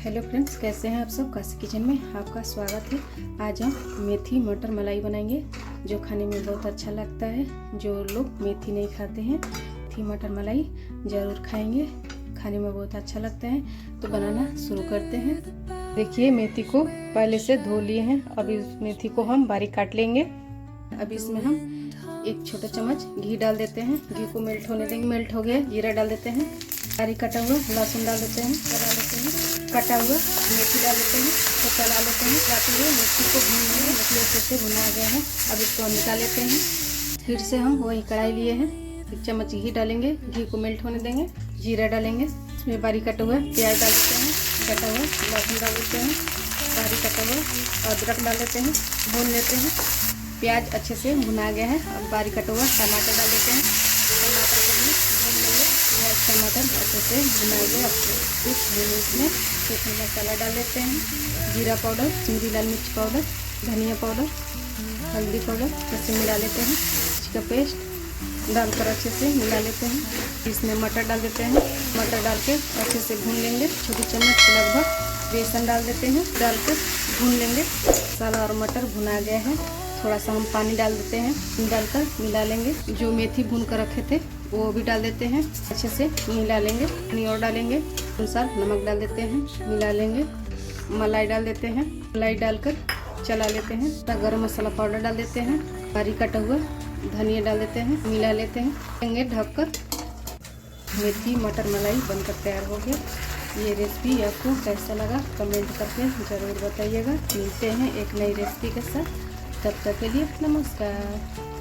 Hello friends, कैसे हैं आप सब। काशी किचन में आपका स्वागत है। आज हम मेथी मटर मलाई बनाएंगे जो खाने में बहुत अच्छा लगता है। जो लोग मेथी नहीं खाते हैं मेथी मटर मलाई ज़रूर खाएंगे, खाने में बहुत अच्छा लगता है। तो बनाना शुरू करते हैं। देखिए, मेथी को पहले से धो लिए हैं। अभी इस मेथी को हम बारीक काट लेंगे। अभी इसमें हम 1 छोटा चम्मच घी डाल देते हैं। घी को मेल्ट होने देंगे। मेल्ट हो गया, जीरा डाल देते हैं। बारीक कटा हुआ लहसुन डाल देते हैं। चला लेते हैं। कटा हुआ मेथी डाल देते हैं। तो चला लेते हैं। चलाते हुए मेथी को भून लेंगे। मेथी अच्छे से भुना गया है। अब इसको हम निकाल लेते हैं। फिर से हम वही कढ़ाई लिए हैं। 1 चम्मच घी डालेंगे। घी को मेल्ट होने देंगे। जीरा डालेंगे। इसमें बारीक कटा हुआ प्याज डाल देते हैं। कटा हुआ लहसुन डाल देते हैं। बारीक कटा हुआ अदरक डाल देते हैं। भून लेते हैं। प्याज अच्छे से भुना गया है। अब बारीक कटा हुआ टमाटर डाल देते हैं। टमाटर को भी भून लेंगे। प्याज टमाटर अच्छे से भुना गया। कुछ मिनट में इसमें मसाला डाल देते हैं। जीरा पाउडर, कश्मीरी लाल मिर्च पाउडर, धनिया पाउडर, हल्दी पाउडर अच्छे मिला लेते हैं। इसका पेस्ट डालकर अच्छे से मिला लेते हैं। इसमें मटर डाल देते हैं। मटर डाल के अच्छे से भून लेंगे। छोटी चम्मच लगभग बेसन डाल देते हैं। डालकर भून लेंगे। मसाला और मटर भुना गया है। थोड़ा सा हम पानी डाल देते हैं। डालकर मिला लेंगे। जो मेथी भून कर रखे थे वो भी डाल देते हैं। अच्छे से मिला लेंगे। पानी और डालेंगे। अनुसार नमक डाल देते हैं। मिला लेंगे। मलाई डाल देते हैं। मलाई डालकर चला लेते हैं। गरम मसाला पाउडर डाल देते हैं। बारीक कटा हुआ धनिया डाल देते हैं। मिला लेते हैं। लेंगे ढककर। मेथी मटर मलाई बनकर तैयार हो गया। ये रेसिपी आपको कैसा लगा कमेंट करके ज़रूर बताइएगा। मिलते हैं एक नई रेसिपी के साथ। तब तक के लिए नमस्कार।